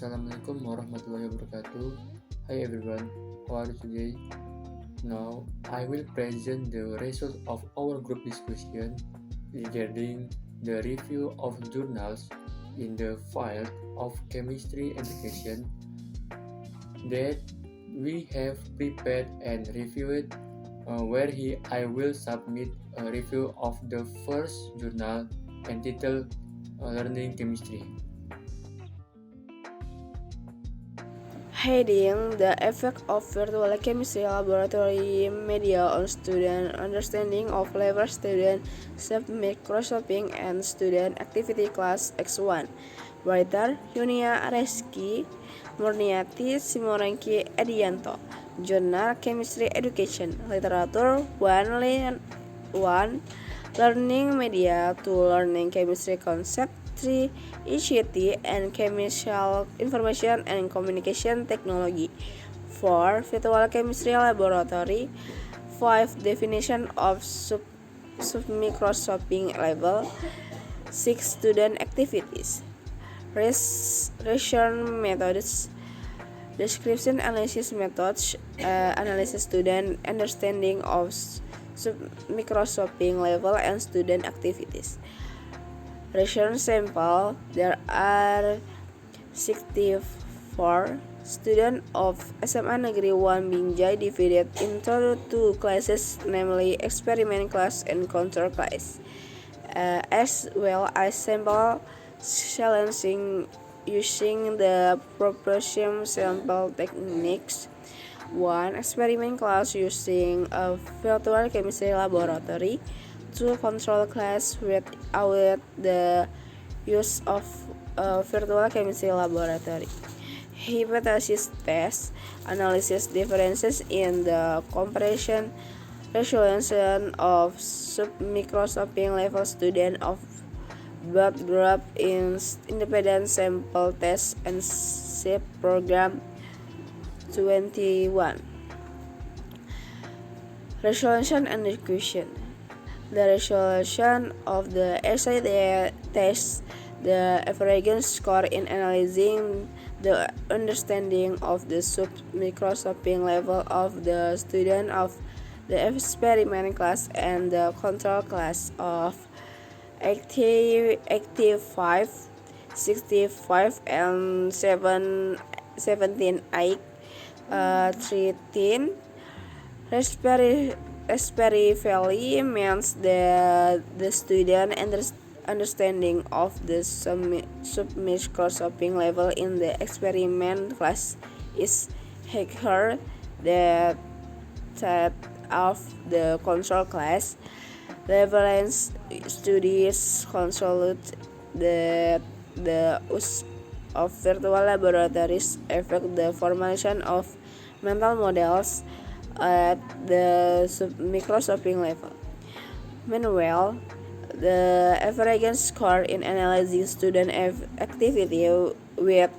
Assalamualaikum warahmatullahi wabarakatuh. Hi everyone, how are you today? Now, I will present the result of our group discussion regarding the review of journals in the field of chemistry education that we have prepared and reviewed, I will submit a review of the first journal entitled Learning Chemistry. Heading: The effect of virtual chemistry laboratory media on student understanding of level student sub-microscoping and student activity class X1. Writer: Yunia Reski, Murniati Simoranki Edianto. Journal Chemistry Education. Literature 1 Learning Media 2 Learning Chemistry Concept 3 ICT and Chemical Information and Communication Technology. 4 Virtual Chemistry Laboratory. 5 Definition of submicroscoping level. 6 Student Activities. Research methods. Description analysis methods. Analysis student understanding of submicroscoping level and student activities. Research sample. There are 64 students of SMA Negeri 1 Binjai divided into two classes, namely experiment class and control class, as well as sample silencing using the proportion sample techniques. 1 experiment class using a virtual chemistry laboratory. 2 control class without the use of a virtual chemistry laboratory. Hypothesis test analysis differences in the compression resolution of submicroscoping level student of both group in independent sample test and SIP program 21. Resolution and execution. The resolution of the essay tests the average score in analyzing the understanding of the submicroscoping level of the student of the experiment class and the control class of 85, 65, and 17, 13. Respectively means the student understanding of the submicroscoping level in the experiment class is higher than that of the control class. Prevalence studies conclude that the use of virtual laboratories affect the formulation of mental models at the submicroscoping level. Meanwhile, the average score in analyzing student activity with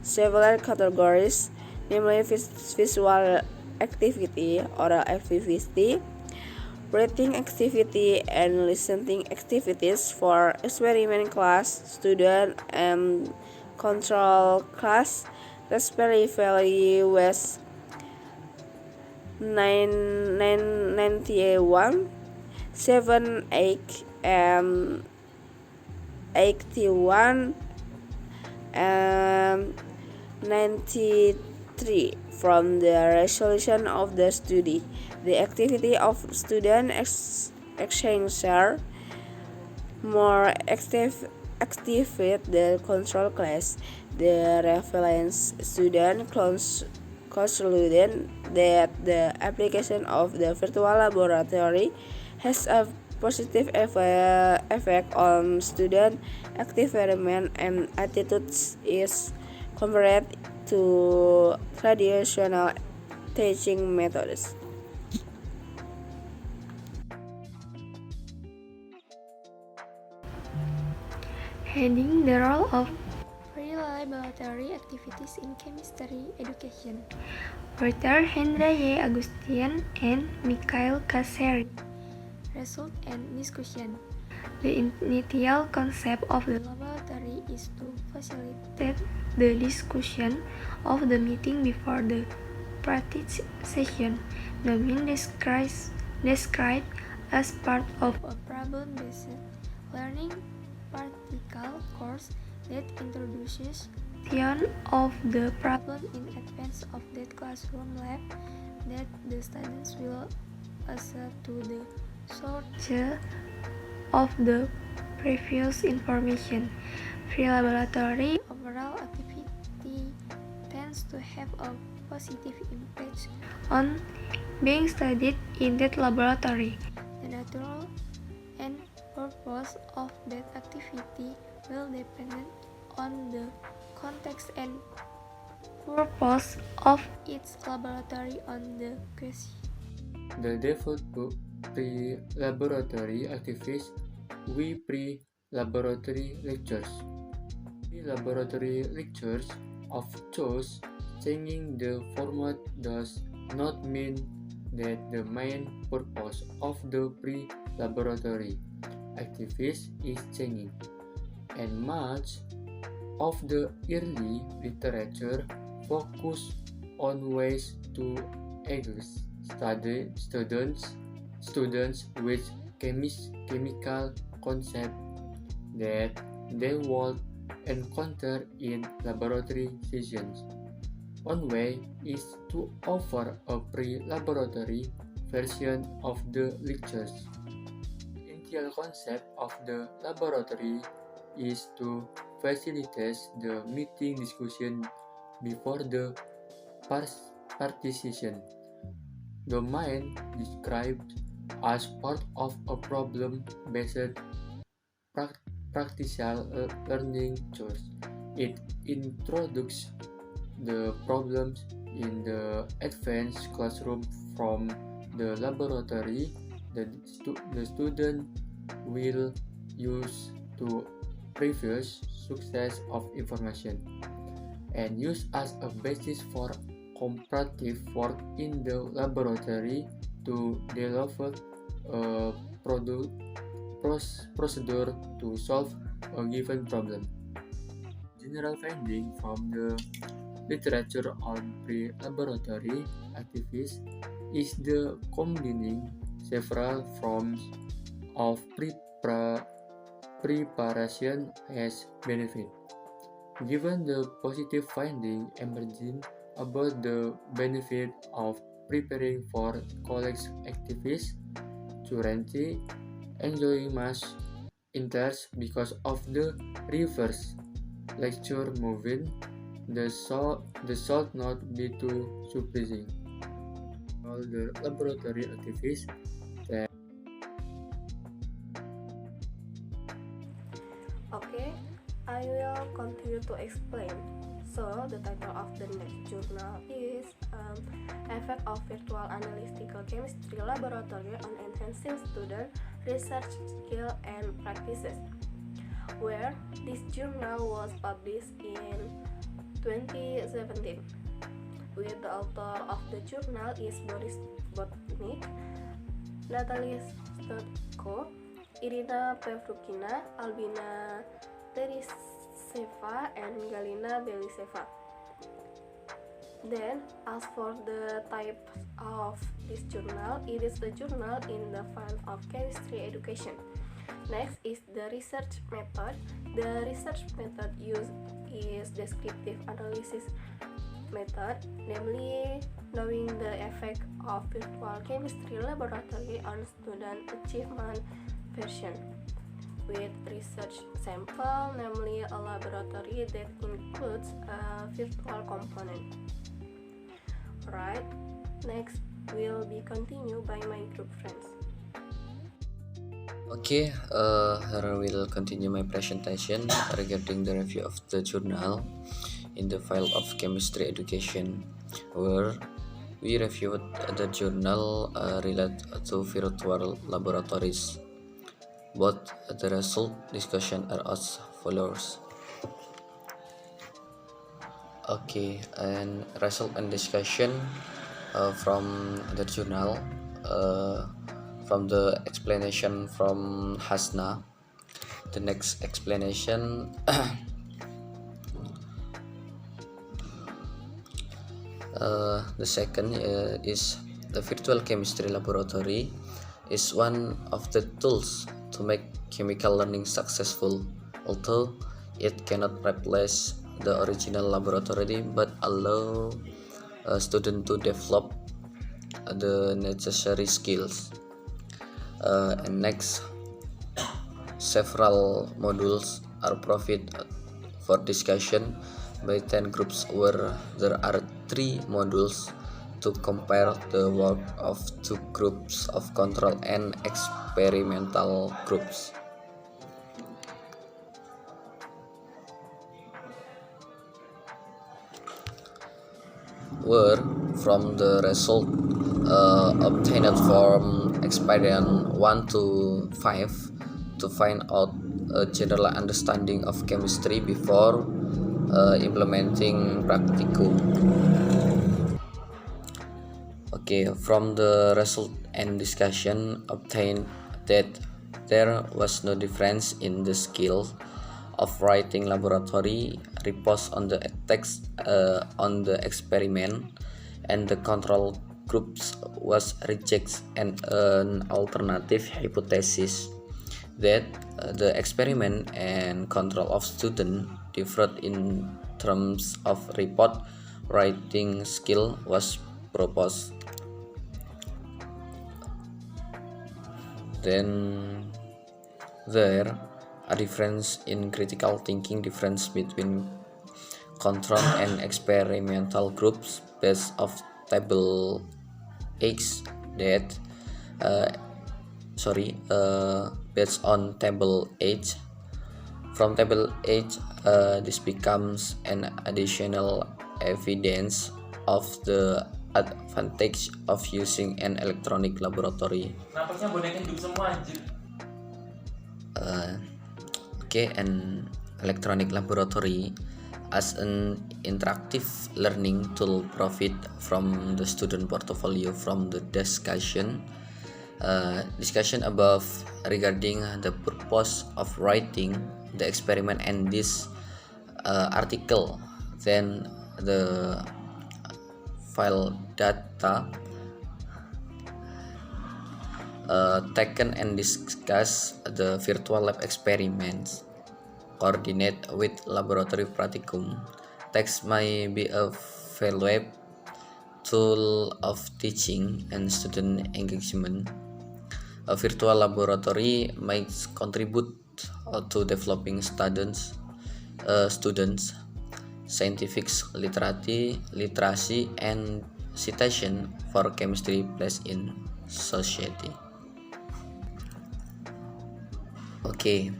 several categories, namely visual activity or activity, reading activity, and listening activities for experiment class student and control class, respectively, was 91, 7, 8, and 81, and 93. From the resolution of the study, the activity of student exchange are more active the control class. The reference student concluded that the application of the virtual laboratory has a positive effect on student activity and attitudes is compared to traditional teaching methods. Heading: The role of pre-laboratory activities in chemistry education. Writer: Hendra Y. Agustian and Mikhail Kaseri. Result and discussion. The initial concept of the laboratory is to facilitate the discussion of the meeting before the practice session. The mean described as part of a problem-based learning practical course that introduces the of the problem in advance of that classroom lab that the students will access to the source of the previous information. Pre-laboratory overall activity tends to have a positive impact on being studied in that laboratory. The nature and purpose of that activity will depend on the context and purpose of its laboratory on the question. The default pre-laboratory activities we pre-laboratory lectures. Pre-laboratory lectures of choice. Changing the format does not mean that the main purpose of the pre-laboratory activities is changing, and much of the early literature focus on ways to engage students with chemical concepts that they would encounter in laboratory sessions. One way is to offer a pre-laboratory version of the lectures. The initial concept of the laboratory is to facilitate the meeting discussion before the participation. Domain described as part of a problem-based practical learning course. It introduces the problems in the advanced classroom from the laboratory that the student will use to previous success of information and use as a basis for comparative work in the laboratory to develop a procedure to solve a given problem. General finding from the literature on pre-laboratory activities is the combining several forms of preparation has benefit. Given the positive finding emerging about the benefit of preparing for college activities, currently enjoying much interest because of the reverse lecture movement. The should not be too surprising. All the laboratory activities that Okay, I will continue to explain. So, the title of the next journal is Effect of Virtual Analytical Chemistry Laboratory on Enhancing Student Research Skill and Practices, where this journal was published in 2017. With the author of the journal is Boris Botnik, Natalia Stotko, Irina Pevrukina, Albina Teriseva, and Galina Beliseva. Then, as for the type of this journal, it is the journal in the field of chemistry education. Next is the research method. The research method used is descriptive analysis method, namely knowing the effect of virtual chemistry laboratory on student achievement version, with research sample, namely a laboratory that includes a virtual component. Right, next will be continued by my group friends. Okay, here I will continue my presentation regarding the review of the journal in the file of chemistry education, where we reviewed the journal related to virtual laboratories. Both the result discussion are as follows. Okay, and result and discussion from the journal, from the explanation from Hasna. The next explanation The second is the virtual chemistry laboratory is one of the tools to make chemical learning successful, although it cannot replace the original laboratory but allow a student to develop the necessary skills. And next, several modules are provided for discussion by 10 groups, where there are 3 modules to compare the work of 2 groups of control and experimental groups. Where from the result obtained from experiment 1 to 5 to find out a general understanding of chemistry before implementing practicum. Okay, from the result and discussion obtained that there was no difference in the skill of writing laboratory reports on the text on the experiment, and the control groups was rejected, and an alternative hypothesis that the experiment and control of student differed in terms of report writing skill was proposed. Then there a difference in critical thinking difference between control and experimental groups based of table X that based on table H. From table H, this becomes an additional evidence of the advantage of using an electronic laboratory. An electronic laboratory as an interactive learning tool profit from the student portfolio from the discussion above regarding the purpose of writing the experiment and this article. Then the file data taken and discuss the virtual lab experiments, coordinate with laboratory practicum. Text may be a valuable tool of teaching and student engagement. A virtual laboratory might contribute to developing students scientific literacy and citation for chemistry place in society. Okay,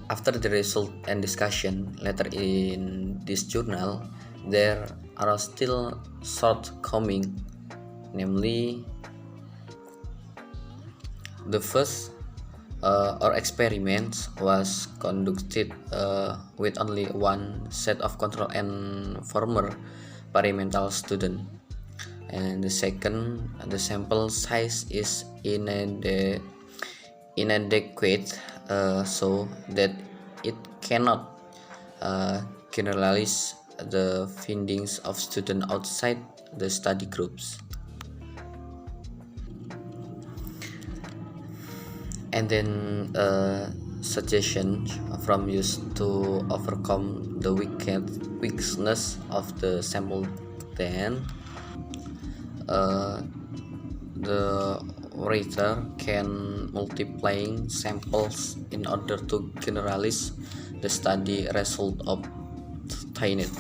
after the result and discussion later in this journal, there are still shortcomings, namely the first, our experiment was conducted with only one set of control and former experimental student, and the second, the sample size is inadequate, so that it cannot generalize the findings of students outside the study groups. And then suggestion from use to overcome the weakness of the sample. Then the writer can multiplying samples in order to generalize the study result obtained.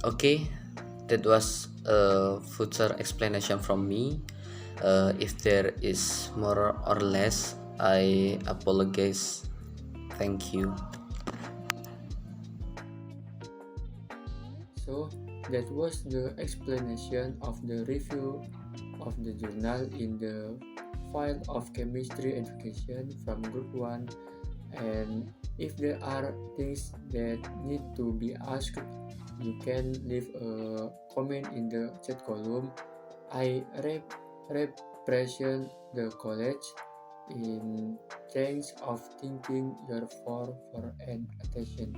Okay, that was a future explanation from me. If there is more or less, I apologize. Thank you. So that was the explanation of the review of the journal in the file of chemistry education from group 1, and if there are things that need to be asked, you can leave a comment in the chat column. I represent the college in thanks of thanking your for an attention.